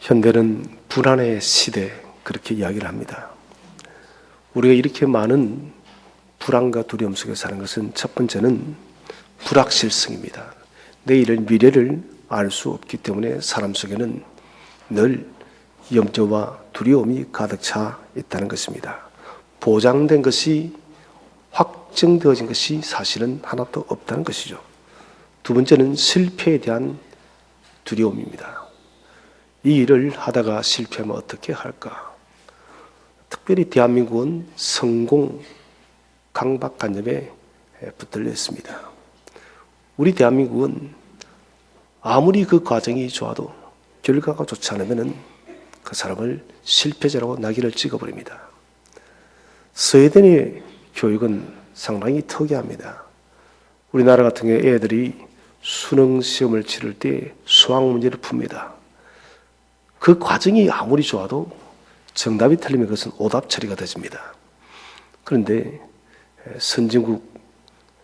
현대는 불안의 시대, 그렇게 이야기를 합니다. 우리가 이렇게 많은 불안과 두려움 속에 사는 것은 첫 번째는 불확실성입니다. 내일을, 미래를 알 수 없기 때문에 사람 속에는 늘 염려와 두려움이 가득 차 있다는 것입니다. 보장된 것이, 확정되어진 것이 사실은 하나도 없다는 것이죠. 두 번째는 실패에 대한 두려움입니다. 이 일을 하다가 실패하면 어떻게 할까? 특별히 대한민국은 성공 강박관념에 붙들려 있습니다. 우리 대한민국은 아무리 그 과정이 좋아도 결과가 좋지 않으면 그 사람을 실패자라고 낙인을 찍어버립니다. 스웨덴의 교육은 상당히 특이합니다. 우리나라 같은 경우에 애들이 수능 시험을 치를 때 수학 문제를 풉니다. 그 과정이 아무리 좋아도 정답이 틀리면 그것은 오답 처리가 되집니다. 그런데 선진국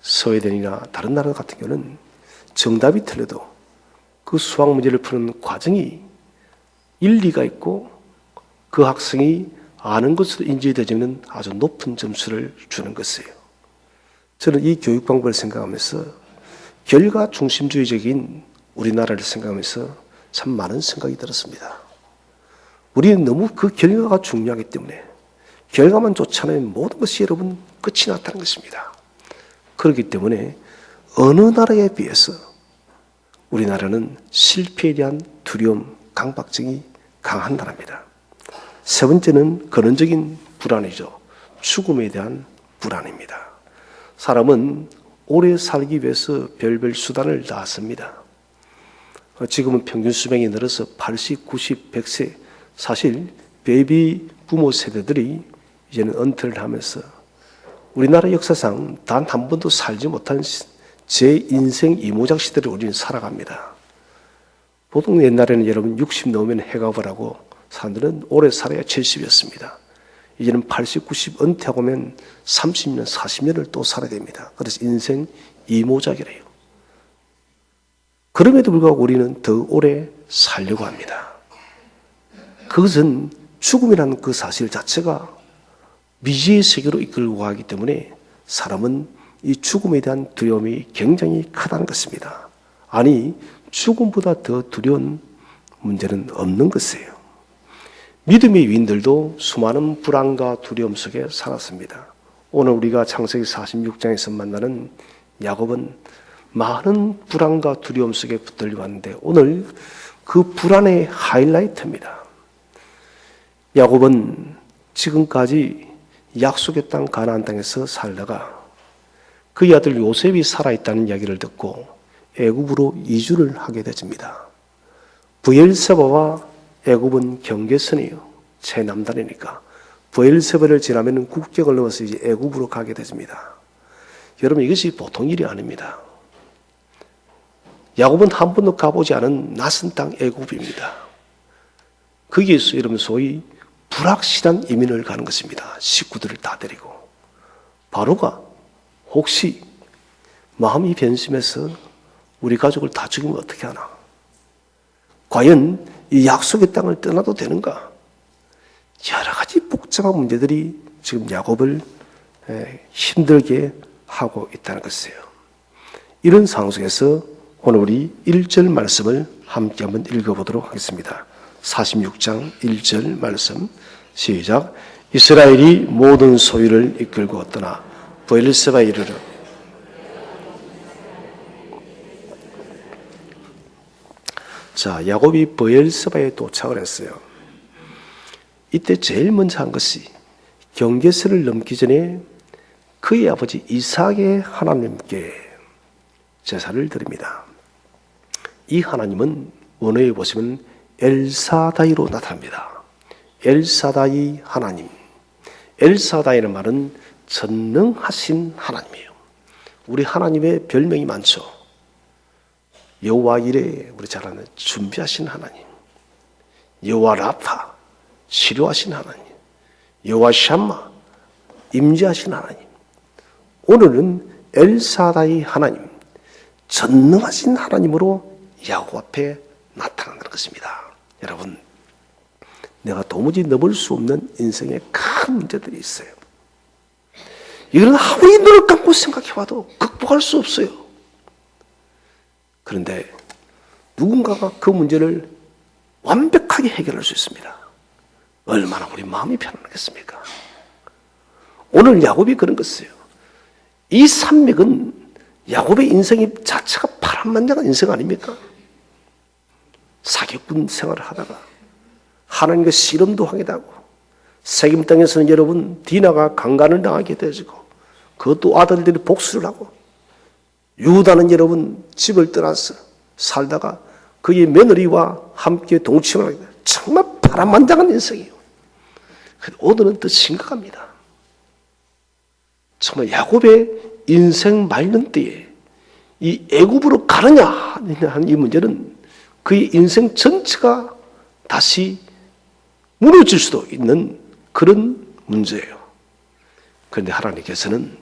스웨덴이나 다른 나라 같은 경우는 정답이 틀려도 그 수학 문제를 푸는 과정이 일리가 있고 그 학생이 아는 것으로 인지되지는 아주 높은 점수를 주는 것이에요. 저는 이 교육 방법을 생각하면서 결과 중심주의적인 우리나라를 생각하면서 참 많은 생각이 들었습니다. 우리는 너무 그 결과가 중요하기 때문에 결과만 좋지 않으면 모든 것이 여러분 끝이 났다는 것입니다. 그렇기 때문에 어느 나라에 비해서 우리나라는 실패에 대한 두려움, 강박증이 강한 나라입니다. 세 번째는 근원적인 불안이죠. 죽음에 대한 불안입니다. 사람은 오래 살기 위해서 별별 수단을 다 씁니다. 지금은 평균 수명이 늘어서 80, 90, 100세, 사실 베이비 부모 세대들이 이제는 은퇴를 하면서 우리나라 역사상 단 한 번도 살지 못한 제 인생 이모작 시대를 우리는 살아갑니다. 보통 옛날에는 여러분 60 넘으면 해갑을 하고 사람들은 오래 살아야 70이었습니다. 이제는 80, 90 은퇴하고 면 30년, 40년을 또 살아야 됩니다. 그래서 인생 이모작이래요. 그럼에도 불구하고 우리는 더 오래 살려고 합니다. 그것은 죽음이라는 그 사실 자체가 미지의 세계로 이끌고 가기 때문에 사람은 이 죽음에 대한 두려움이 굉장히 크다는 것입니다. 아니, 죽음보다 더 두려운 문제는 없는 것이에요. 믿음의 위인들도 수많은 불안과 두려움 속에 살았습니다. 오늘 우리가 창세기 46장에서 만나는 야곱은 많은 불안과 두려움 속에 붙들려 왔는데 오늘 그 불안의 하이라이트입니다. 야곱은 지금까지 약속의 땅 가나안 땅에서 살다가 그의 아들 요셉이 살아있다는 이야기를 듣고 애굽으로 이주를 하게 되집니다. 브엘세바와 애굽은 경계선이에요. 최남단이니까. 브엘세바를 지나면 국경을 넘어서 이제 애굽으로 가게 되집니다. 여러분, 이것이 보통 일이 아닙니다. 야곱은 한 번도 가보지 않은 낯선 땅 애굽입니다. 거기에서 여러분 소위 불확실한 이민을 가는 것입니다. 식구들을 다 데리고. 바로가 혹시 마음이 변심해서 우리 가족을 다 죽이면 어떻게 하나? 과연 이 약속의 땅을 떠나도 되는가? 여러 가지 복잡한 문제들이 지금 야곱을 힘들게 하고 있다는 것이에요. 이런 상황 속에서 오늘 우리 1절 말씀을 함께 한번 읽어보도록 하겠습니다. 46장 1절 말씀 시작. 이스라엘이 모든 소유를 이끌고 떠나 브엘세바에 이르러 자, 야곱이 브엘세바에 도착을 했어요. 이때 제일 먼저 한 것이 경계선을 넘기 전에 그의 아버지 이삭의 하나님께 제사를 드립니다. 이 하나님은 원어에 보시면 엘사다이로 나타납니다. 엘사다이 하나님. 엘사다이라는 말은 전능하신 하나님이에요. 우리 하나님의 별명이 많죠. 여호와 이레, 우리 잘 아는 준비하신 하나님. 여호와 라파, 치료하신 하나님. 여호와 샴마, 임재하신 하나님. 오늘은 엘사다이 하나님, 전능하신 하나님으로 야곱 앞에 나타나는 것입니다. 여러분, 내가 도무지 넘을 수 없는 인생의 큰 문제들이 있어요. 이거는 아무리 눈을 감고 생각해봐도 극복할 수 없어요. 그런데 누군가가 그 문제를 완벽하게 해결할 수 있습니다. 얼마나 우리 마음이 편안하겠습니까? 오늘 야곱이 그런 것이에요. 이 산맥은 야곱의 인생이 자체가 파란만장한 인생 아닙니까? 사기꾼 생활을 하다가 하나님과 씨름도 하기도 하고, 세겜 땅에서는 여러분 디나가 강간을 당하게 되어지고, 그것도 아들들이 복수를 하고, 유다는 여러분 집을 떠나서 살다가 그의 며느리와 함께 동침을 하게 돼요. 정말 파란만장한 인생이에요. 오늘은 더 심각합니다. 정말 야곱의 인생 말년 때에 이 애굽으로 가느냐 하는 이 문제는 그의 인생 전체가 다시 무너질 수도 있는 그런 문제예요. 그런데 하나님께서는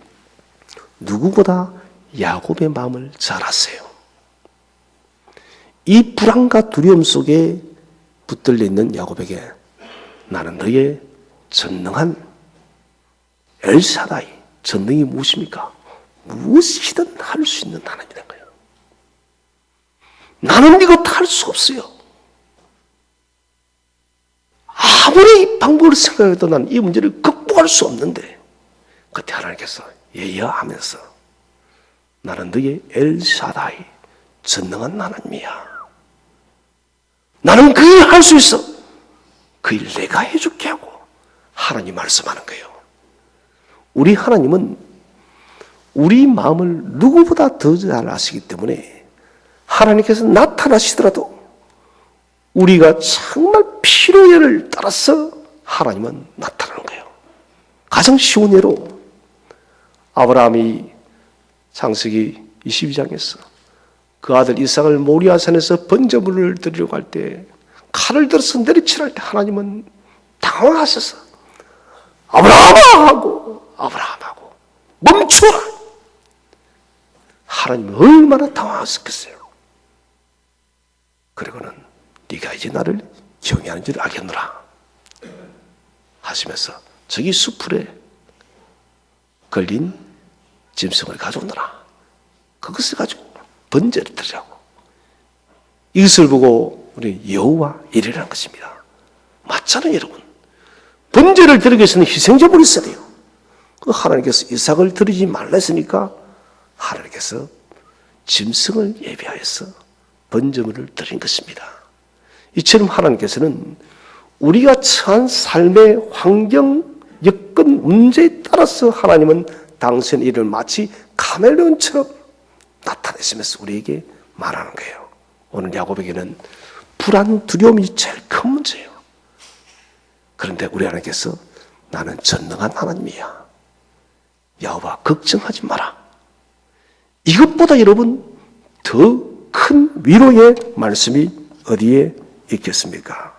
누구보다 야곱의 마음을 잘 아세요. 이 불안과 두려움 속에 붙들려 있는 야곱에게 나는 너의 전능한 엘샤다이, 전능이 무엇입니까? 무엇이든 할 수 있는 하나님이라는 거예요. 나는 이거 다 할 수 없어요. 아무리 방법을 생각해도 나는 이 문제를 극복할 수 없는데, 그때 하나님께서 예야하면서 나는 너의 엘샤다이, 전능한 하나님이야. 나는 그 일 할 수 있어. 그 일 내가 해줄게 하고 하나님 말씀하는 거예요. 우리 하나님은 우리 마음을 누구보다 더 잘 아시기 때문에 하나님께서 나타나시더라도 우리가 정말 필요를 따라서 하나님은 나타나는 거예요. 가장 쉬운 예로 아브라함이 창세기 22장에서 그 아들 이삭을 모리아산에서 번제물을 드리려고 할 때 칼을 들어서 내리치려 할 때 하나님은 당황하셔서 아브라함하고 멈춰라. 하나님은 얼마나 당황하셨겠어요. 그리고는 네가 이제 나를 경외하는 줄 알겠노라 하시면서 저기 수풀에 걸린 짐승을 가져오너라. 그것을 가지고 번제를 드리라고. 이것을 보고 우리 여호와 이르라는 것입니다. 맞잖아요, 여러분. 번제를 드리기 위해서는 희생제물이 있어야 돼요. 그 하나님께서 이삭을 드리지 말라 했으니까 하나님께서 짐승을 예비하여서 번제물을 드린 것입니다. 이처럼 하나님께서는 우리가 처한 삶의 환경, 여건, 문제에 따라서 하나님은 당신의 일을 마치 카멜레온처럼 나타내시면서 우리에게 말하는 거예요. 오늘 야곱에게는 불안, 두려움이 제일 큰 문제예요. 그런데 우리 하나님께서 나는 전능한 하나님이야. 야곱아, 걱정하지 마라. 이것보다 여러분 더 큰 위로의 말씀이 어디에 있겠습니까?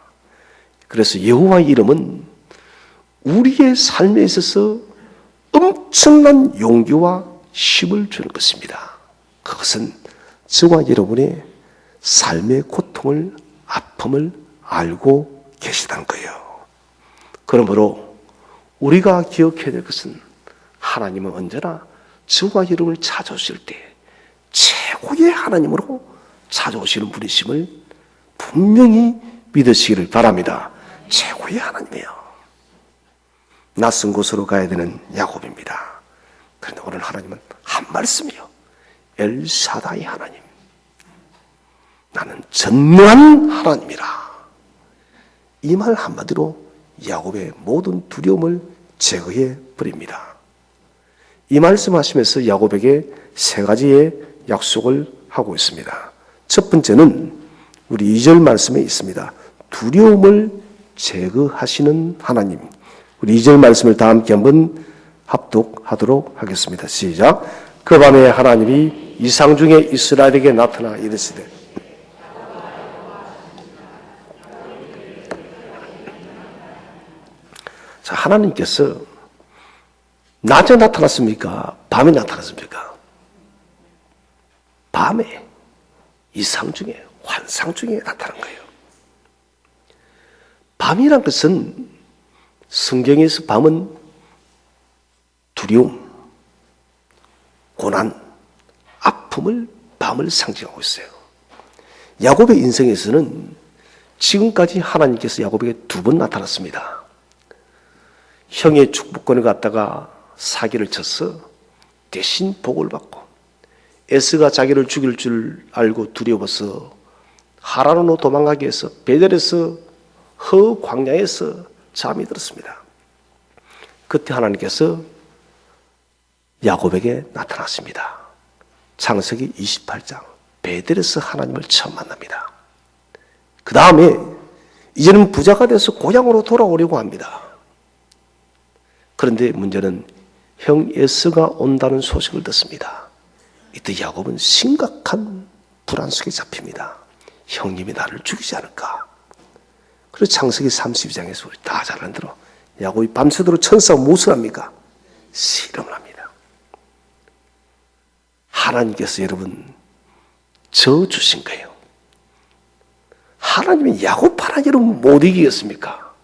그래서 여호와의 이름은 우리의 삶에 있어서 엄청난 용기와 힘을 주는 것입니다. 그것은 저와 여러분의 삶의 고통을, 아픔을 알고 계시다는 거예요. 그러므로 우리가 기억해야 될 것은 하나님은 언제나 저와 여러분을 찾아오실 때 최고의 하나님으로 찾아오시는 분이심을 분명히 믿으시기를 바랍니다. 최고의 하나님이에요. 낯선 곳으로 가야 되는 야곱입니다. 그런데 오늘 하나님은 한 말씀이요. 엘샤다이 하나님. 나는 전능한 하나님이라. 이 말 한마디로 야곱의 모든 두려움을 제거해 버립니다. 이 말씀하시면서 야곱에게 세 가지의 약속을 하고 있습니다. 첫 번째는 우리 2절 말씀에 있습니다. 두려움을 제거하시는 하나님. 우리 2절 말씀을 다 함께 한번 합독하도록 하겠습니다. 시작. 그 밤에 하나님이 이상 중에 이스라엘에게 나타나 이르시되 자, 하나님께서 낮에 나타났습니까? 밤에 나타났습니까? 밤에 이상 중에 환상 중에 나타난 거예요. 밤이란 것은 성경에서 밤은 두려움, 고난, 아픔을 밤을 상징하고 있어요. 야곱의 인생에서는 지금까지 하나님께서 야곱에게 2번 나타났습니다. 형의 축복권을 갖다가 사기를 쳐서 대신 복을 받고, 에스가 자기를 죽일 줄 알고 두려워서 하란으로 도망가게 해서 베델에서 광야에서 잠이 들었습니다. 그때 하나님께서 야곱에게 나타났습니다. 창세기 28장 베델에서 하나님을 처음 만납니다. 그 다음에 이제는 부자가 돼서 고향으로 돌아오려고 합니다. 그런데 문제는 형 에스가 온다는 소식을 듣습니다. 이때 야곱은 심각한 불안 속에 잡힙니다. 형님이 나를 죽이지 않을까? 그래서 창세기 32장에서 우리 다 잘 아는 대로 야곱이 밤새도록 천사와 무엇을 합니까? 씨름을 합니다. 하나님께서 여러분 저 주신 거예요. 하나님이 야곱 하나 여러분 못 이기겠습니까?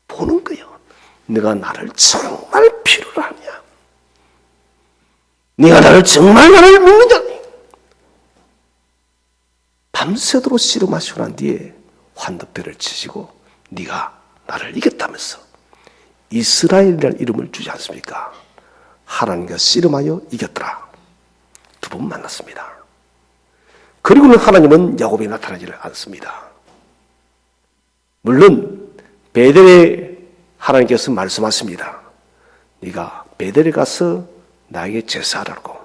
보는 거예요. 네가 나를 정말 필요로 하냐? 네가 나를 정말 나를 믿느냐? 밤새도록 씨름하시고 난 뒤에 환도뼈를 치시고 네가 나를 이겼다면서 이스라엘이라는 이름을 주지 않습니까? 하나님과 씨름하여 이겼더라. 2번 만났습니다. 그리고는 하나님은 야곱에 나타나지를 않습니다. 물론 베델에 하나님께서 말씀하십니다. 네가 베델에 가서 나에게 제사하라고.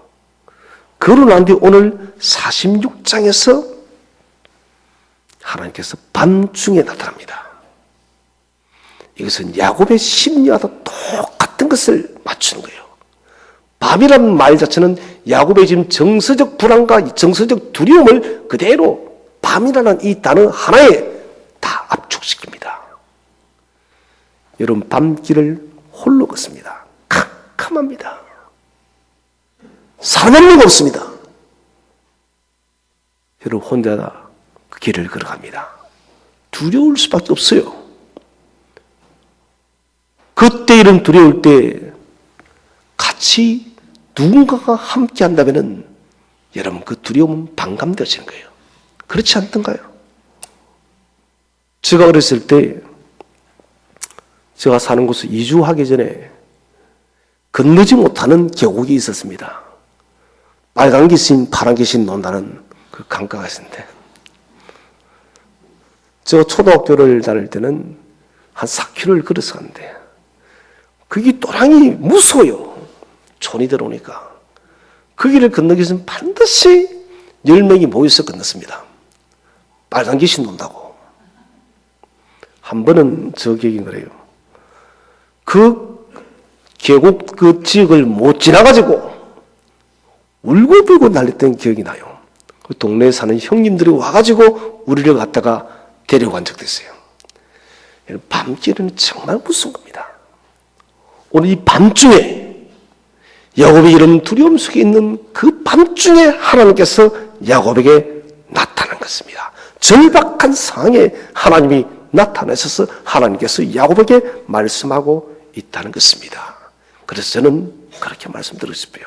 그러고 난 뒤 오늘 46장에서 하나님께서 밤중에 나타납니다. 이것은 야곱의 심리와도 똑같은 것을 맞추는 거예요. 밤이라는 말 자체는 야곱의 지금 정서적 불안과 정서적 두려움을 그대로 밤이라는 이 단어 하나에 다 압축시킵니다. 여러분 밤길을 홀로 걷습니다. 캄캄합니다. 사람 한 명 없습니다. 여러분 혼자 그 길을 걸어갑니다. 두려울 수밖에 없어요. 그때 이런 두려울 때 같이 누군가가 함께 한다면 여러분 그 두려움은 반감되어지는 거예요. 그렇지 않던가요? 제가 어렸을 때 제가 사는 곳에 이주하기 전에 건너지 못하는 계곡이 있었습니다. 빨간 귀신, 파란 귀신 논다는 그 강가가 있었는데 제가 초등학교를 다닐 때는 한 4km를 걸어서 갔는데 그게 또랑이 무서워요. 촌이 들어오니까. 그 길을 건너기 위해서는 반드시 10명이 모여서 건넜습니다. 빨간 귀신 논다고. 한 번은 저 기억이 그래요. 그 계곡 그 지역을 못 지나가지고 울고불고 날렸던 기억이 나요. 그 동네에 사는 형님들이 와가지고 우리를 갖다가 데려간 적도 있어요. 밤길은 정말 무서운 겁니다. 오늘 이 밤중에 야곱의 이런 두려움 속에 있는 그 밤중에 하나님께서 야곱에게 나타난 것입니다. 절박한 상황에 하나님이 나타나셔서 하나님께서 야곱에게 말씀하고 있다는 것입니다. 그래서 저는 그렇게 말씀드리고 싶어요.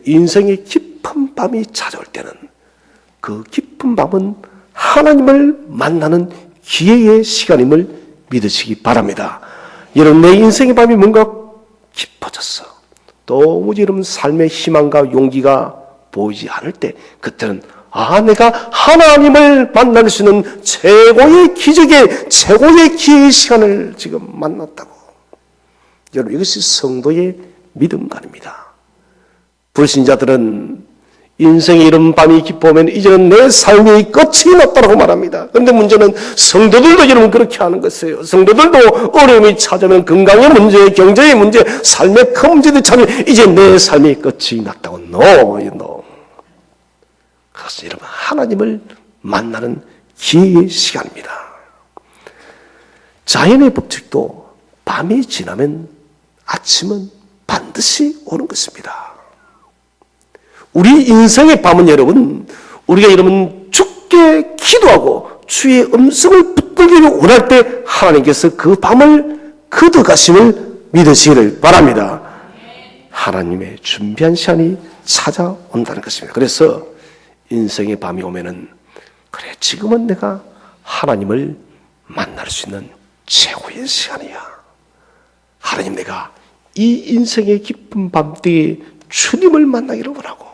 인생의 깊은 밤이 찾아올 때는 그 깊은 밤은 하나님을 만나는 기회의 시간임을 믿으시기 바랍니다. 여러분 내 인생의 밤이 뭔가 깊어졌어. 도무지 여러분 삶의 희망과 용기가 보이지 않을 때 그때는 내가 하나님을 만날 수 있는 최고의 기적의 최고의 기회의 시간을 지금 만났다고. 여러분 이것이 성도의 믿음관입니다. 불신자들은 인생의 이런 밤이 깊어오면 이제는 내 삶이 끝이 났다고 말합니다. 그런데 문제는 성도들도 여러분 그렇게 하는 것이에요. 성도들도 어려움이 찾아오면 건강의 문제, 경제의 문제, 삶의 큰 문제들이 찾아오면 이제 내 삶이 끝이 났다고. No. 그것은 여러분 하나님을 만나는 기회의 시간입니다. 자연의 법칙도 밤이 지나면 아침은 반드시 오는 것입니다. 우리 인생의 밤은 여러분 우리가 여러분 죽게 기도하고 주의 음성을 붙들기를 원할 때 하나님께서 그 밤을 거둬가심을 믿으시기를 바랍니다. 하나님의 준비한 시간이 찾아온다는 것입니다. 그래서 인생의 밤이 오면은 그래, 지금은 내가 하나님을 만날 수 있는 최고의 시간이야. 하나님, 내가 이 인생의 깊은 밤때에 주님을 만나기를 원하고,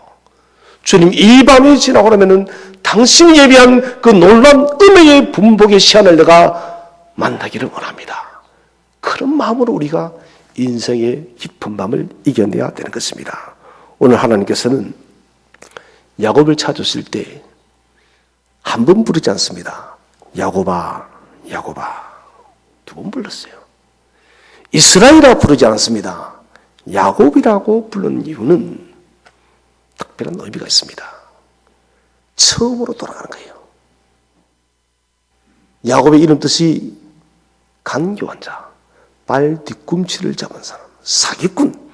주님, 이 밤이 지나고 나면은 당신이 예비한 그 놀라운 은혜의 분복의 시간을 내가 만나기를 원합니다. 그런 마음으로 우리가 인생의 깊은 밤을 이겨내야 되는 것입니다. 오늘 하나님께서는 야곱을 찾으실 때 한 번 부르지 않습니다. 야곱아, 야곱아. 두 번 불렀어요. 이스라엘이라 부르지 않습니다. 야곱이라고 부른 이유는 특별한 의미가 있습니다. 처음으로 돌아가는 거예요. 야곱의 이름 뜻이 간교한 자, 발 뒤꿈치를 잡은 사람, 사기꾼,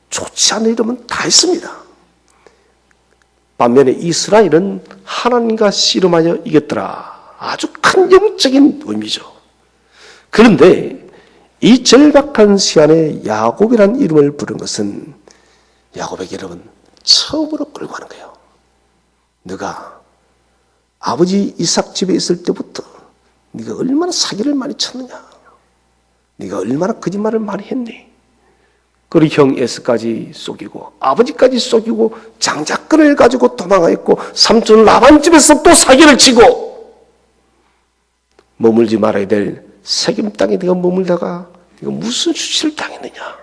좋지 않은 이름은 다 있습니다. 반면에 이스라엘은 하나님과 씨름하여 이겼더라. 아주 큰 영적인 의미죠. 그런데 이 절박한 시간에 야곱이라는 이름을 부른 것은 야곱의 이름은 처음으로 끌고 가는 거예요. 네가 아버지 이삭 집에 있을 때부터 네가 얼마나 사기를 많이 쳤느냐. 네가 얼마나 거짓말을 많이 했니. 그리고 형 에스까지 속이고 아버지까지 속이고 장자권을 가지고 도망했고 삼촌 라반 집에서 또 사기를 치고 머물지 말아야 될 세겜 땅에 네가 머물다가 네가 무슨 수치를 당했느냐.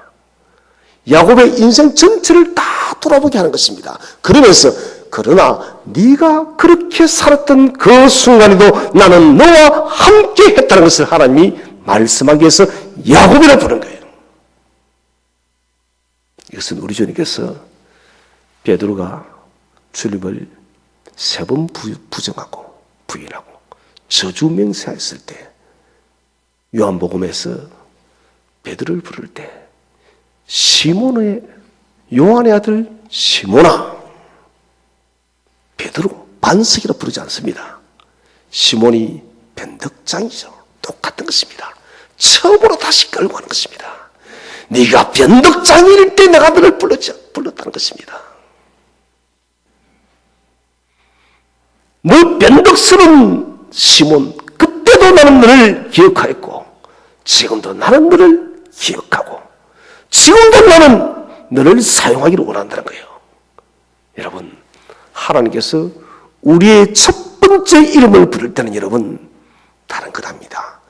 야곱의 인생 전체를 다 돌아보게 하는 것입니다. 그러면서 그러나 네가 그렇게 살았던 그 순간에도 나는 너와 함께 했다는 것을 하나님이 말씀하기 위해서 야곱이라 부른 거예요. 이것은 우리 주님께서 베드로가 주님을 3번 부정하고 부인하고 저주 맹세했을 때 요한복음에서 베드로를 부를 때 시몬의 요한의 아들 시몬아, 베드로 반석이라 부르지 않습니다. 시몬이 변덕장이죠. 똑같은 것입니다. 처음으로 다시 끌고 가는 것입니다. 네가 변덕장일 때 내가 너를 불렀다는 것입니다. 너 변덕스러운 시몬, 그때도 나는 너를 기억하였고 지금도 나는 너를 기억하고 지금도 나는 너를 사용하기를 원한다는 거예요. 여러분, 하나님께서 우리의 첫 번째 이름을 부를 때는 여러분 다른 것 합니다.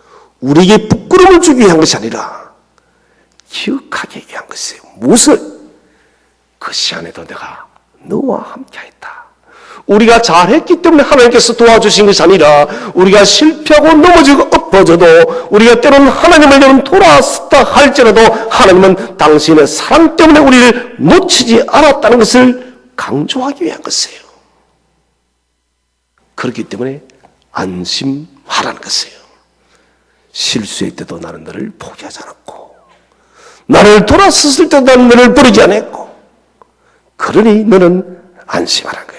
우리에게 부끄러움을 주기 위한 것이 아니라 기억하게 위한 것이에요. 무엇을? 그 시간에도 내가 너와 함께했다. 우리가 잘했기 때문에 하나님께서 도와주신 것이 아니라 우리가 실패하고 넘어지고 엎어져도 우리가 때로는 하나님을 여러분 돌아섰다 할지라도 하나님은 당신의 사랑 때문에 우리를 놓치지 않았다는 것을 강조하기 위한 것이에요. 그렇기 때문에 안심하라는 것이에요. 실수할 때도 나는 너를 포기하지 않았고 나를 돌아섰을 때도 나는 너를 버리지 않았고 그러니 너는 안심하라는 거예요.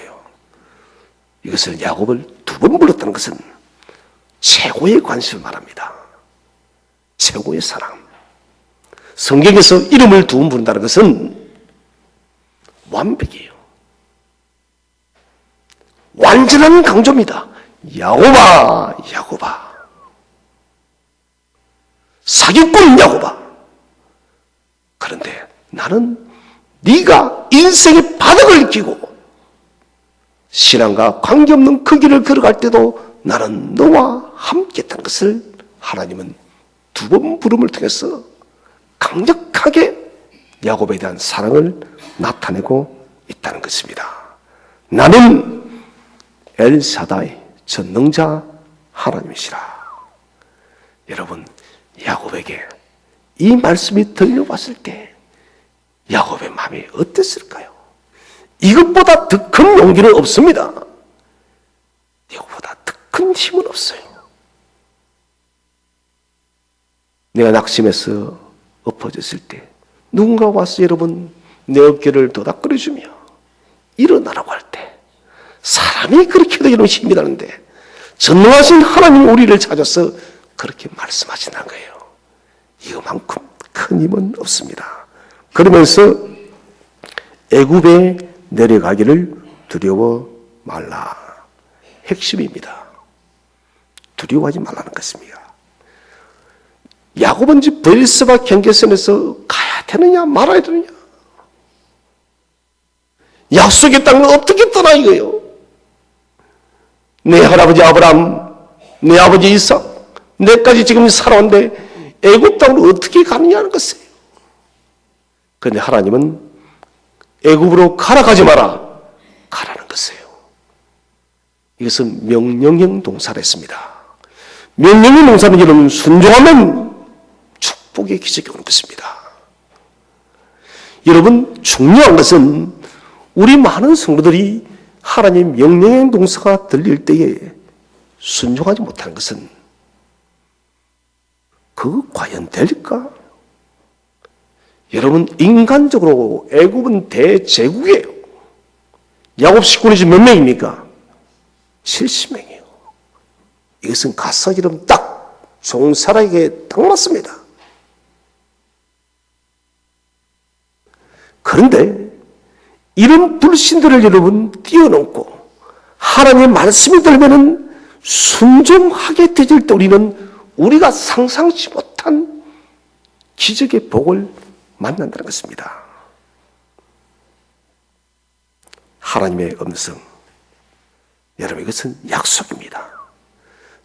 이것을 야곱을 2번 불렀다는 것은 최고의 관심을 말합니다. 최고의 사랑. 성경에서 이름을 2번 부른다는 것은 완벽이에요. 완전한 강조입니다. 야곱아, 야곱아. 사기꾼 야곱아. 그런데 나는 네가 인생의 바닥을 끼고 신앙과 관계없는 그 길을 걸어갈 때도 나는 너와 함께 했다는 것을 하나님은 2번 부름을 통해서 강력하게 야곱에 대한 사랑을 나타내고 있다는 것입니다. 나는 엘사다이 전능자 하나님이시라. 여러분, 야곱에게 이 말씀이 들려왔을 때 야곱의 마음이 어땠을까요? 이것보다 더 큰 용기는 없습니다. 이것보다 더 큰 힘은 없어요. 내가 낙심해서 엎어졌을 때 누군가 와서 여러분 내 어깨를 도닥거려주며 일어나라고 할 때 사람이 그렇게도 여러분 힘이 나는데 전능하신 하나님이 우리를 찾아서 그렇게 말씀하신다는 거예요. 이거만큼 큰 힘은 없습니다. 그러면서 애굽에 내려가기를 두려워 말라. 핵심입니다. 두려워하지 말라는 것입니다. 야곱은 집 브엘세바 경계선에서 가야 되느냐 말아야 되느냐, 약속의 땅을 어떻게 떠나 이거요. 내 할아버지 아브라함, 내 아버지 이삭, 내까지 지금 살아왔는데 애굽 땅으로 어떻게 가느냐는 것이에요. 그런데 하나님은 애굽으로 가라, 가지 마라, 가라는 것이에요. 이것은 명령형 동사를 했습니다. 명령형 동사는 여러분 순종하면 축복의 기적이 오는 것입니다. 여러분, 중요한 것은 우리 많은 성도들이 하나님 명령형 동사가 들릴 때에 순종하지 못하는 것은 그거 과연 될까? 여러분, 인간적으로 애굽은 대제국이에요. 야곱 식구는 지금 몇 명입니까? 70명이에요. 이것은 가사기름 딱 종살아에게 딱 맞습니다. 그런데 이런 불신들을 여러분 뛰어넘고 하나님의 말씀이 들면은 순종하게 되질 때 우리는 우리가 상상치 못한 기적의 복을 만난다는 것입니다. 하나님의 음성, 여러분, 이것은 약속입니다.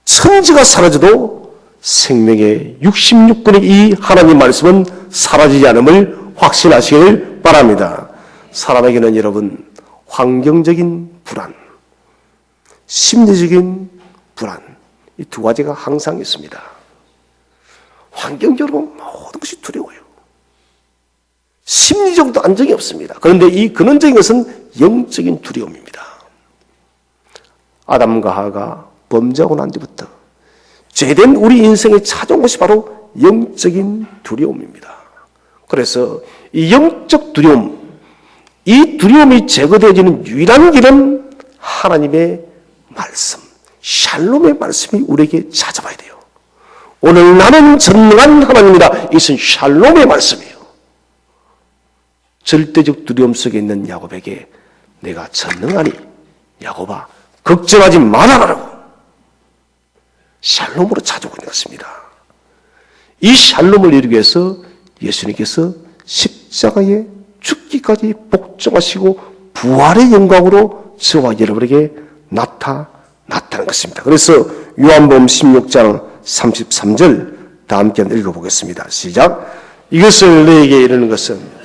천지가 사라져도 생명의 66권의 이 하나님 말씀은 사라지지 않음을 확신하시길 바랍니다. 사람에게는 여러분 환경적인 불안, 심리적인 불안, 이 두 가지가 항상 있습니다. 환경적으로 모든 것이 두려워요. 심리적으로도 안정이 없습니다. 그런데 이 근원적인 것은 영적인 두려움입니다. 아담과 하와가 범죄하고 난 뒤부터 죄된 우리 인생에 찾아온 것이 바로 영적인 두려움입니다. 그래서 이 영적 두려움, 이 두려움이 제거되어지는 유일한 길은 하나님의 말씀, 샬롬의 말씀이 우리에게 찾아와야 돼요. 오늘 나는 전능한 하나님이다. 이것은 샬롬의 말씀이에요. 절대적 두려움 속에 있는 야곱에게 내가 전능하니 야곱아 걱정하지 말아라라고 샬롬으로 찾아오고 있는 것입니다. 이 샬롬을 이루기 위해서 예수님께서 십자가에 죽기까지 복종하시고 부활의 영광으로 저와 여러분에게 나타났다는 것입니다. 그래서 요한복음 16장 33절 다 함께 읽어보겠습니다. 시작. 이것을 너에게 이르는 것은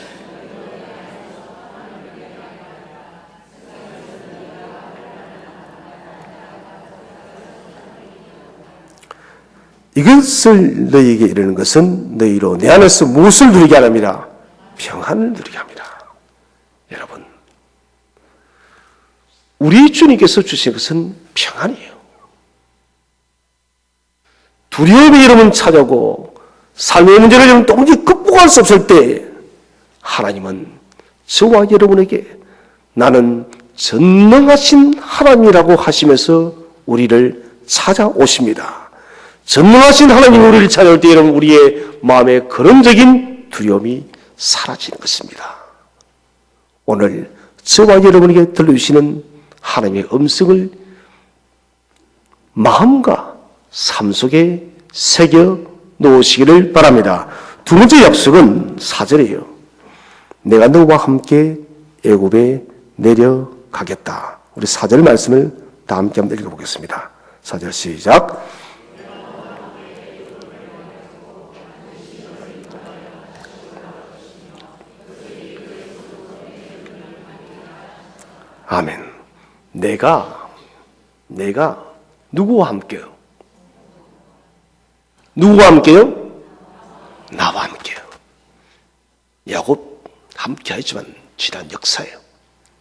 이것을 너희에게 이르는 것은 너희로 내 안에서 무엇을 누리게 하느니라? 평안을 누리게 합니다. 여러분, 우리 주님께서 주신 것은 평안이에요. 두려움이 여러분 찾아오고 삶의 문제를 여러분 도무지 극복할 수 없을 때 하나님은 저와 여러분에게 나는 전능하신 하나님이라고 하시면서 우리를 찾아오십니다. 전능하신 하나님 우리를 찾아올 때 여러분 우리의 마음의 근원적인 두려움이 사라지는 것입니다. 오늘 저와 여러분에게 들려주시는 하나님의 음성을 마음과 삶 속에 새겨 놓으시기를 바랍니다. 두 번째 약속은 4절이에요. 내가 너와 함께 애굽에 내려가겠다. 우리 4절 말씀을 다 함께 한번 읽어보겠습니다. 4절 시작. 아멘. 내가 누구와 함께요? 누구와 함께요? 나와 함께요. 야곱 함께 하지만 지난 역사예요.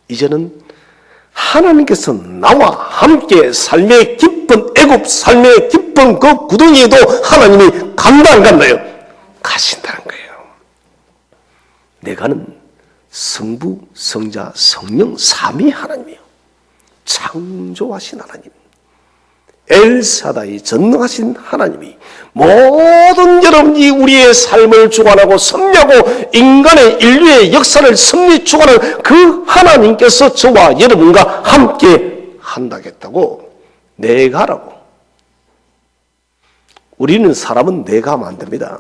이제는 하나님께서 나와 함께 삶의 깊은 애굽, 삶의 깊은 그 구덩이에도 하나님이 간다 안 간다요? 가신다는 거예요. 내가는 성부, 성자, 성령, 삼위 하나님이에요. 창조하신 하나님. 엘사다이 전능하신 하나님이 모든 여러분이 우리의 삶을 주관하고 섭리하고 인간의 인류의 역사를 섭리 주관하는 그 하나님께서 저와 여러분과 함께 한다겠다고 내가 하라고. 우리는 사람은 내가 하면 안 됩니다.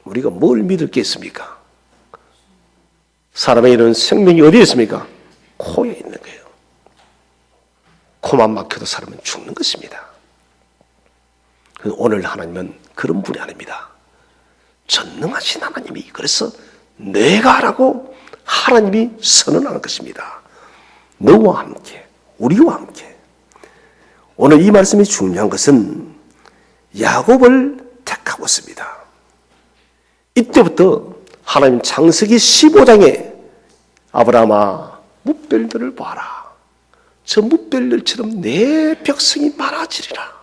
우리가 뭘 믿을 게 있습니까? 사람의 이런 생명이 어디에 있습니까? 코에 있는 거예요. 코만 막혀도 사람은 죽는 것입니다. 오늘 하나님은 그런 분이 아닙니다. 전능하신 하나님이 그래서 내가 하라고 하나님이 선언하는 것입니다. 너와 함께, 우리와 함께. 오늘 이 말씀이 중요한 것은 야곱을 택하고 있습니다. 이때부터 하나님 창세기 15장에 아브라함아 뭇별들을 봐라. 저 뭇별들처럼 내 백성이 많아지리라.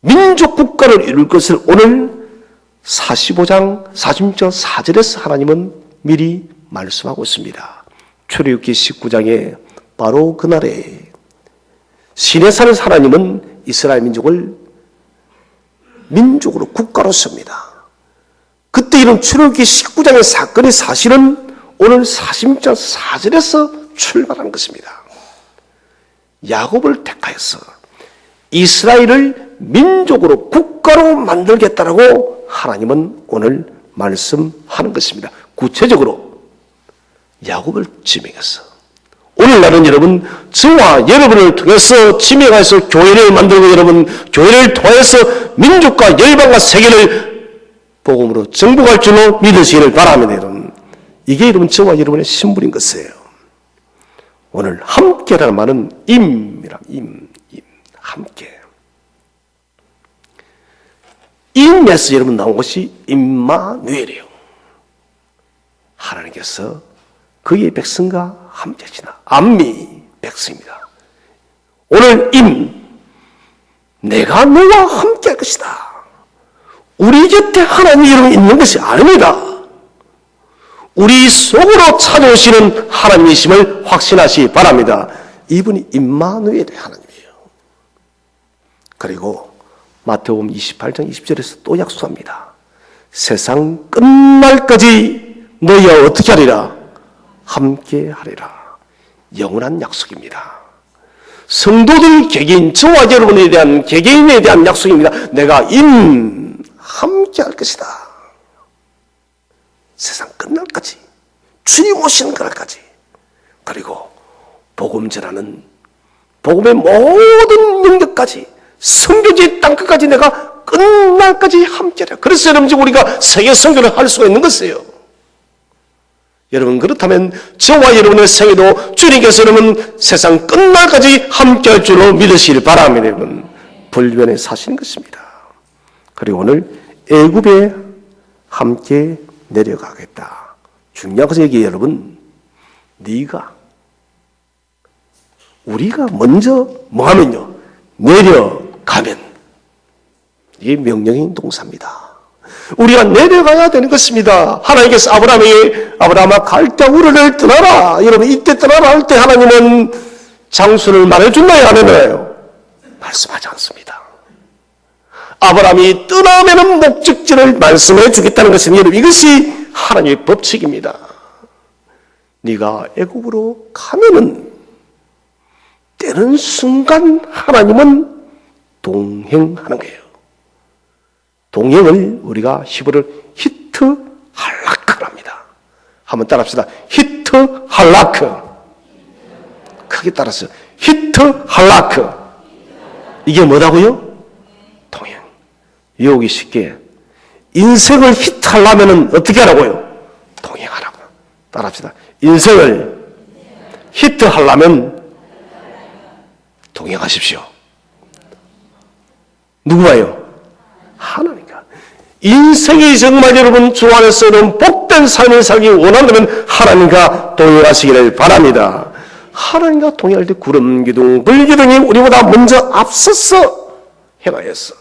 민족 국가를 이룰 것을 오늘 45장 46절 4절에서 하나님은 미리 말씀하고 있습니다. 출애굽기 19장에 바로 그날에 시내산을 하나님은 이스라엘 민족을 민족으로 국가로 씁니다. 그때 이런 출애굽기 19장의 사건의 사실은 오늘 46장 4절에서 출발한 것입니다. 야곱을 택하여서 이스라엘을 민족으로 국가로 만들겠다라고 하나님은 오늘 말씀하는 것입니다. 구체적으로 야곱을 지명해서 오늘날은 여러분 저와 여러분을 통해서 지명해서 교회를 만들고 여러분 교회를 통해서 민족과 열방과 세계를 복음으로 정복할 줄로 믿으시기를 바랍니다. 여러분. 이게 여러분 저와 여러분의 신분인 것이에요. 오늘 함께라는 말은 임이라 임 함께. 임에서 여러분 나온 것이 임마누엘이에요. 하나님께서 그의 백성과 함께 하시나 암미 백성입니다. 오늘 임 내가 너와 함께 할 것이다. 우리 곁에 하나님이 여러분 있는 것이 아닙니다. 우리 속으로 찾아오시는 하나님이심을 확신하시기 바랍니다. 이분이 임마누엘의 하나님이에요. 그리고 마태복음 28장 20절에서 또 약속합니다. 세상 끝날까지 너희와 어떻게 하리라? 함께 하리라. 영원한 약속입니다. 성도들 개개인, 저와 여러분에 대한 개개인에 대한 약속입니다. 내가 함께 할 것이다. 세상 끝날까지, 주님 오시는 그날까지. 그리고 복음 전하는 복음의 모든 능력까지, 선교지의 땅끝까지 내가 끝날까지 함께하라. 그래서 여러분 우리가 세계 선교를 할 수가 있는 것이에요. 여러분 그렇다면 저와 여러분의 생애도 주님께서 여러분 세상 끝날까지 함께할 줄로 믿으시길 바랍니다. 여러분 불변에 사시는 것입니다. 그리고 오늘 애굽에 함께 내려가겠다. 중요한 것은 여기 여러분 우리가 먼저 뭐하면요 내려가면 이게 명령인 동사입니다. 우리가 내려가야 되는 것입니다. 하나님께서 아브라함아 갈대 우르를 떠나라. 여러분 이때 떠나라 할 때 하나님은 장소를 말해준다요 안 해요? 말씀하지 않습니다. 아브라함이 떠나면은 목적지를 말씀해 주겠다는 것은 여러분 이것이 하나님의 법칙입니다. 네가 애굽으로 가면은 때는 순간 하나님은 동행하는 거예요. 동행을 우리가 히브리어로 히트 할라크를 합니다. 한번 따라합시다. 히트 할라크. 크게 따라서 히트 할라크. 이게 뭐라고요? 동행. 외우기 쉽게 인생을 히트하려면 어떻게 하라고요? 동행하라고. 따라합시다. 인생을 히트하려면 동행하십시오. 누구와요? 하나님과. 인생이 정말 여러분 주 안에서는 복된 삶을 살기 원한다면 하나님과 동행하시기를 바랍니다. 하나님과 동행할 때 구름 기둥, 불 기둥이 우리보다 먼저 앞서서 행하였어.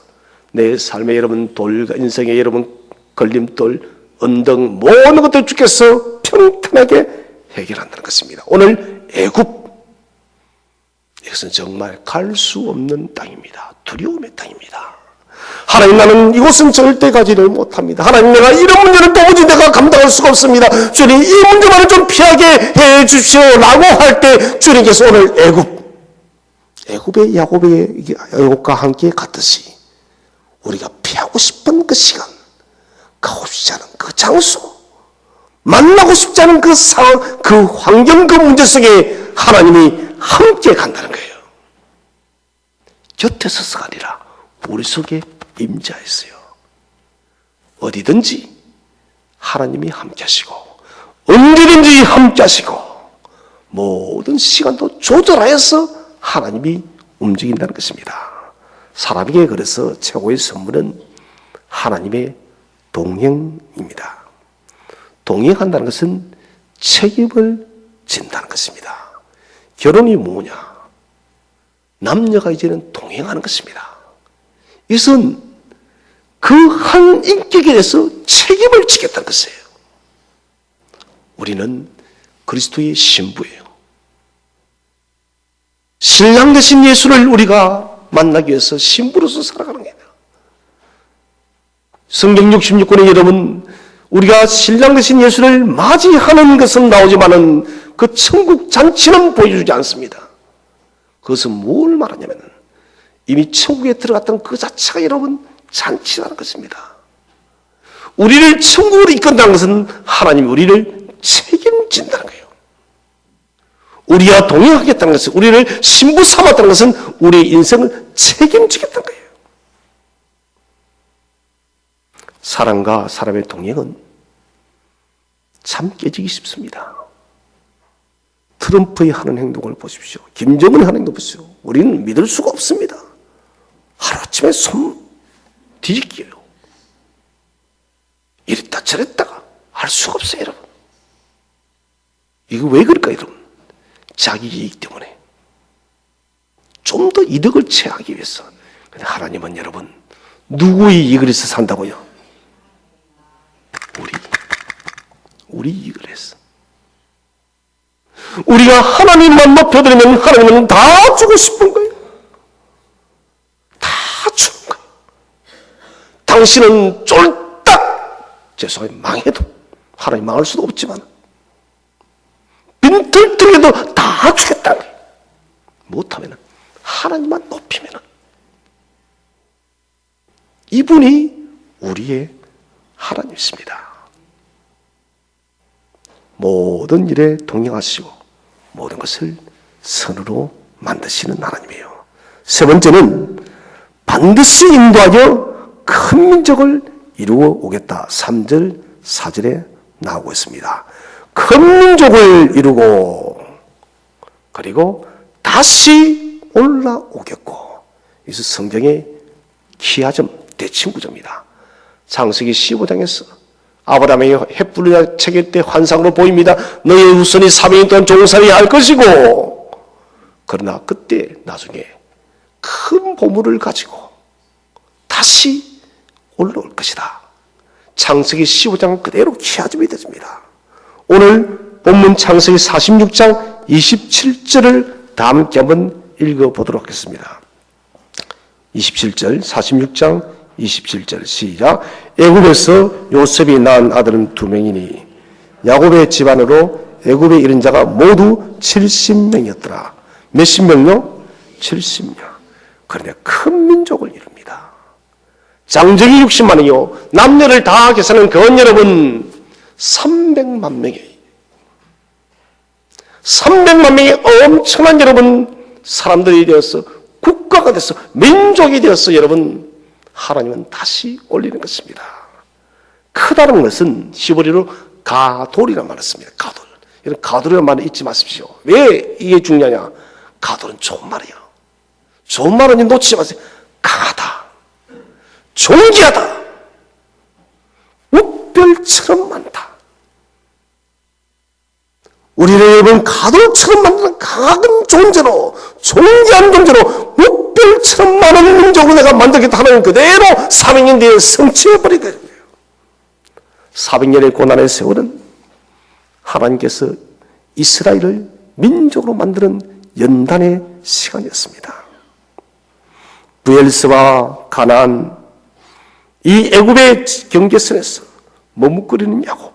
내 삶에 여러분 인생에 여러분 걸림돌, 언덕 모든 것들 주께서 평탄하게 해결한다는 것입니다. 오늘 애굽 이것은 정말 갈 수 없는 땅입니다. 두려움의 땅입니다. 하나님, 나는 이곳은 절대 가지를 못합니다. 하나님, 내가 이런 문제는 도무지 내가 감당할 수가 없습니다. 주님, 이 문제만은 좀 피하게 해 주십시오 라고 할 때 주님께서 오늘 애굽의 야곱과 함께 갔듯이 우리가 피하고 싶은 그 시간, 가고 싶지 않은 그 장소, 만나고 싶지 않은 그 상황, 그 환경, 그 문제 속에 하나님이 함께 간다는 거예요. 곁에 서서가 아니라 우리 속에 임재하였어요. 어디든지 하나님이 함께 하시고 언제든지 함께 하시고 모든 시간도 조절하여서 하나님이 움직인다는 것입니다. 사람에게 그래서 최고의 선물은 하나님의 동행입니다. 동행한다는 것은 책임을 진다는 것입니다. 결혼이 뭐냐? 남녀가 이제는 동행하는 것입니다. 이것은 그 한 인격에 대해서 책임을 지겠다는 것이에요. 우리는 그리스도의 신부예요. 신랑 되신 예수를 우리가 만나기 위해서 신부로서 살아가는 거예요. 성경 66권에 여러분, 우리가 신랑 되신 예수를 맞이하는 것은 나오지만은 그 천국 잔치는 보여주지 않습니다. 그것은 뭘 말하냐면 이미 천국에 들어갔던 그 자체가 여러분 잔치라는 것입니다. 우리를 천국으로 이끈다는 것은 하나님이 우리를 책임진다는 거예요. 우리와 동행하겠다는 것은, 우리를 신부 삼았다는 것은 우리의 인생을 책임지겠다는 거예요. 사람과 사람의 동행은 참 깨지기 쉽습니다. 트럼프의 하는 행동을 보십시오. 김정은이 하는 행동을 보십시오. 우리는 믿을 수가 없습니다. 하루아침에 손 뒤집기예요. 이랬다 저랬다가 할 수가 없어요, 여러분. 이거 왜 그럴까요, 여러분? 자기 이익 때문에. 좀 더 이득을 취하기 위해서. 근데 하나님은 여러분, 누구의 이익을 위해서 산다고요? 우리 이익을 해서. 우리가 하나님만 높여드리면 하나님은 다 주고 싶은 거예요. 다 주는 거예요. 당신은 쫄딱, 죄송해요, 망해도 하나님 망할 수도 없지만 빈털터리도 다 주겠다는 거예요. 못하면 하나님만 높이면 이분이 우리의 하나님이십니다. 모든 일에 동행하시고 모든 것을 선으로 만드시는 하나님이에요. 세 번째는 반드시 인도하여 큰 민족을 이루어 오겠다. 3절 4절에 나오고 있습니다. 큰 민족을 이루고 그리고 다시 올라오겠고. 이것은 성경의 키하점, 대칭구조입니다. 창세기 15장에서 아브라함이 햇불을 새길 때 환상으로 보입니다. 너의 후손이 400년 동안 종살이 할 것이고, 그러나 그때 나중에 큰 보물을 가지고 다시 올라올 것이다. 창세기 15장 그대로 키아점이 되집니다. 오늘 본문 창세기 46장 27절을 다 함께 한번 읽어보도록 하겠습니다. 27절, 46장 27절 시작. 애굽에서 요셉이 낳은 아들은 2명이니 야곱의 집안으로 애굽에 이른 자가 모두 70명이었더라. 몇십 명요? 70명. 그런데 큰 민족을 이룹니다. 장정이 60만이요. 남녀를 다 계산한 그건 여러분 300만 명이에요. 300만 명의 엄청난 여러분 사람들이 되어서 국가가 돼서 민족이 되어서 여러분 하나님은 다시 올리는 것입니다. 크다는 것은 히브리어로 가돌이라는 말을 씁니다. 가돌. 이런 가돌이라는 말을 잊지 마십시오. 왜 이게 중요하냐? 가돌은 좋은 말이에요. 좋은 말은 놓치지 마세요. 강하다. 존귀하다. 옥별처럼 많다. 우리를 여러분 가돌처럼 만드는 강한 존재로, 존귀한 존재로 옥별처럼 많은 민족으로 내가 만들겠다 하는 그대로 400년 뒤에 성취해버리게 돼요. 400년의 고난의 세월은 하나님께서 이스라엘을 민족으로 만드는 연단의 시간이었습니다. 부엘스와 가나안, 이 애굽의 경계선에서 머뭇거리는 야곱.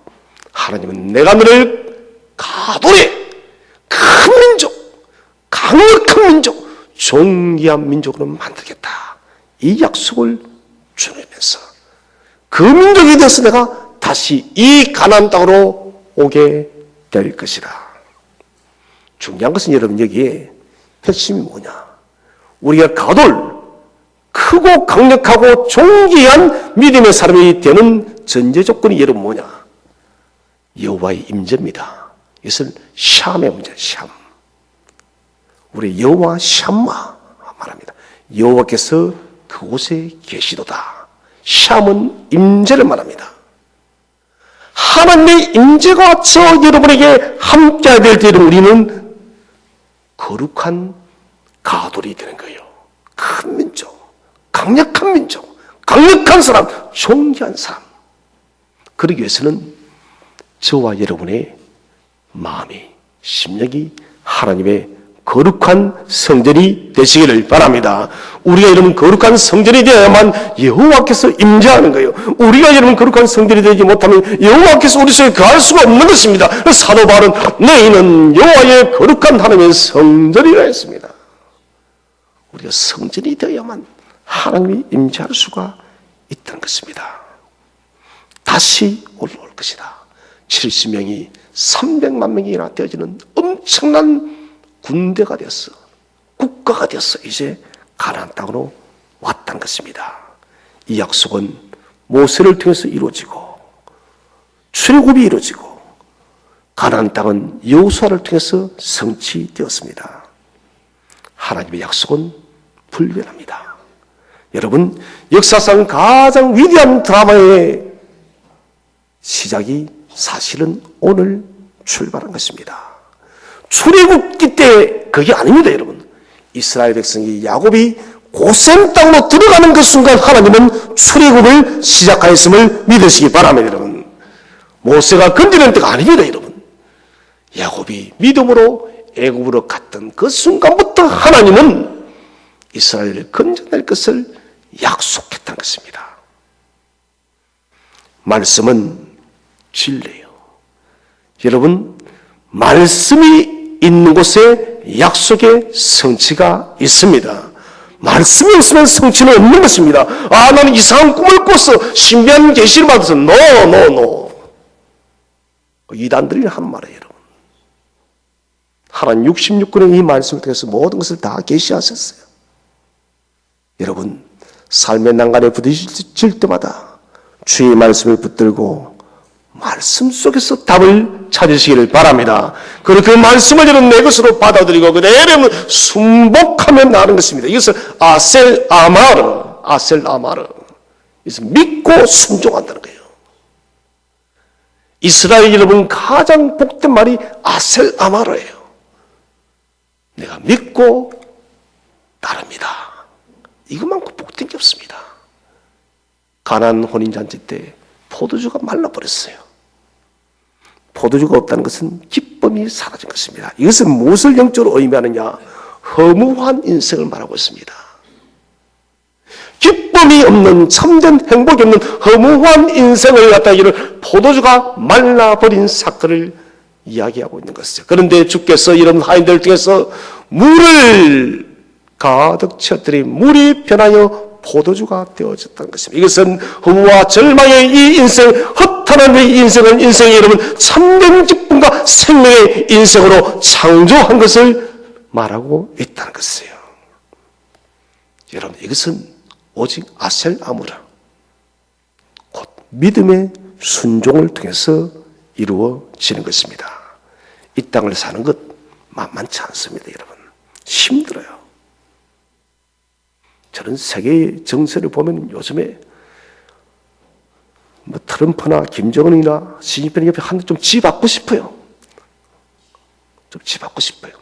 하나님은 내가 너를 가돌의 큰 민족, 강력한 민족, 존귀한 민족으로 만들겠다. 이 약속을 주면서 그 민족이 되어서 내가 다시 이 가나안 땅으로 오게 될 것이다. 중요한 것은 여러분 여기에 핵심이 뭐냐? 우리가 가돌, 크고 강력하고 존귀한 믿음의 사람이 되는 전제 조건이 여러분 뭐냐? 여호와의 임재입니다. 이것은 샴의 문제, 샴. 우리 여호와 샴마 말합니다. 여호와께서 그곳에 계시도다. 샴은 임재를 말합니다. 하나님의 임재가 저 여러분에게 함께해야 될 때는 우리는 거룩한 가돌이 되는 거예요. 큰 민족, 강력한 민족, 강력한 사람, 존귀한 사람. 그러기 위해서는 저와 여러분의 마음이, 심령이 하나님의 거룩한 성전이 되시기를 바랍니다. 우리가 여러분 거룩한 성전이 되어야만 여호와께서 임재하는 거예요. 우리가 여러분 거룩한 성전이 되지 못하면 여호와께서 우리 속에 거할 수가 없는 것입니다. 사도 바울은 너희는 여호와의 거룩한 하나님의 성전이라 했습니다. 우리가 성전이 되어야만 하나님이 임재할 수가 있다는 것입니다. 다시 올라올 것이다. 70명이 300만 명이나 되어지는 엄청난 군대가 되었어. 국가가 되었어. 이제 가나안 땅으로 왔다는 것입니다. 이 약속은 모세를 통해서 이루어지고 출애굽이 이루어지고 가나안 땅은 여호수아를 통해서 성취되었습니다. 하나님의 약속은 불변합니다. 여러분, 역사상 가장 위대한 드라마의 시작이 사실은 오늘 출발한 것입니다. 출애굽기 때 그게 아닙니다, 여러분. 이스라엘 백성이 야곱이 고센 땅으로 들어가는 그 순간 하나님은 출애굽을 시작하였음을 믿으시기 바랍니다, 여러분. 모세가 건드리는 때가 아닙니다, 여러분. 야곱이 믿음으로 애굽으로 갔던 그 순간부터 하나님은 이스라엘을 건져낼 것을 약속했다는 것입니다. 말씀은 진리예요. 여러분, 말씀이 있는 곳에 약속의 성취가 있습니다. 말씀이 없으면 성취는 없는 것입니다. 아, 나는 이상한 꿈을 꿔서 신비한 계시를 받아서 no. 이단들이 하는 말이에요, 여러분. 하나님 66권의 이 말씀을 통해서 모든 것을 다 계시하셨어요. 여러분, 삶의 난간에 부딪힐 때마다 주의 말씀을 붙들고 말씀 속에서 답을 찾으시기를 바랍니다. 그리고 그 말씀을 여러분 내 것으로 받아들이고 그대로 순복하며 나가는 것입니다. 이것을 아셀 아마르. 이것을 믿고 순종한다는 거예요. 이스라엘 여러분 가장 복된 말이 아셀 아마르예요. 내가 믿고 따릅니다. 이것만큼 복된 게 없습니다. 가나안 혼인잔치 때 포도주가 말라버렸어요. 포도주가 없다는 것은 기쁨이 사라진 것입니다. 이것은 무엇을 영적으로 의미하느냐? 허무한 인생을 말하고 있습니다. 기쁨이 없는, 참된 행복이 없는 허무한 인생을 갖다 이를 포도주가 말라버린 사건을 이야기하고 있는 것이죠. 그런데 주께서 이런 하인들을 통해서 물을 가득 채웠더니 물이 변하여 포도주가 되어졌다는 것입니다. 이것은 허무와 절망의 이 인생, 허탄한 이 인생은 인생이 여러분 참된 기쁨과 생명의 인생으로 창조한 것을 말하고 있다는 것이에요. 여러분, 이것은 오직 아셀 아무라, 곧 믿음의 순종을 통해서 이루어지는 것입니다. 이 땅을 사는 것 만만치 않습니다, 여러분. 힘들어요. 저는 세계 정세를 보면 요즘에 뭐 트럼프나 김정은이나 시진핑 옆에 한 대 좀 집받고 싶어요. 좀 집받고 싶어요.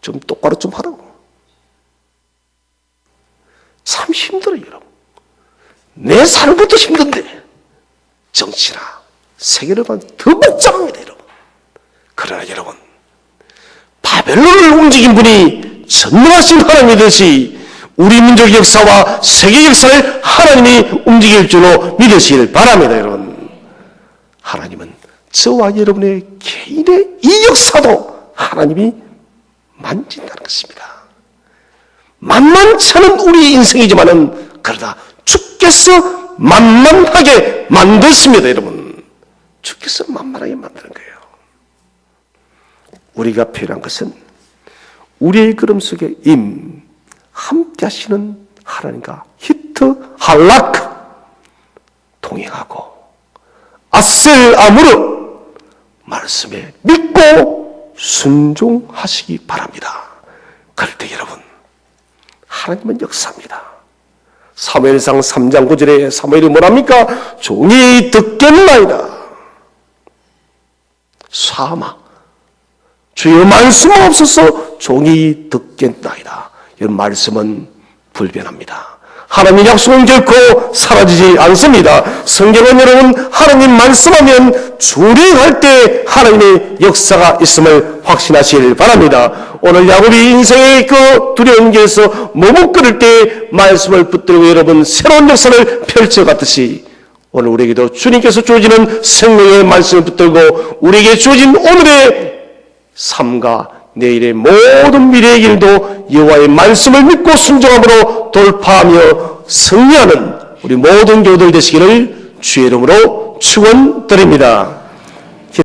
좀 똑바로 좀 하라고. 참 힘들어요, 여러분. 내 삶부터 힘든데 정치나 세계를 보면 더 복잡합니다, 여러분. 그러나 여러분, 움직인 분이 전능하신 하나님이듯이 우리 민족의 역사와 세계 역사를 하나님이 움직일 줄로 믿으시길 바랍니다. 여러분, 하나님은 저와 여러분의 개인의 이 역사도 하나님이 만진다는 것입니다. 만만치 않은 우리 인생이지만은 그러다 주께서 만만하게 만드십니다. 여러분, 주께서 만만하게 만드는 거예요. 우리가 필요한 것은 우리의 걸음 속에 함께 하시는 하나님과 히트 할라크 동행하고 아셀 아무르 말씀에 믿고 순종하시기 바랍니다. 그럴 때 여러분, 하나님은 역사입니다. 사무엘상 3장 9절에 사무엘이 뭐랍니까? 종이 듣겠나이다. 사마 주여 말씀없어서 종이 듣겠나이다. 이 말씀은 불변합니다. 하나님의 약속은 결코 사라지지 않습니다. 성경은 여러분, 하나님 말씀하면 주행할 때 하나님의 역사가 있음을 확신하시길 바랍니다. 오늘 야곱이 인생의 그 두려운 길에서 머뭇거릴 때 말씀을 붙들고 여러분 새로운 역사를 펼쳐갔듯이 오늘 우리에게도 주님께서 주어지는 생명의 말씀을 붙들고 우리에게 주어진 오늘의 삶과 내일의 모든 미래의 길도 여호와의 말씀을 믿고 순종함으로 돌파하며 승리하는 우리 모든 교우들 되시기를 주의 이름으로 축원드립니다.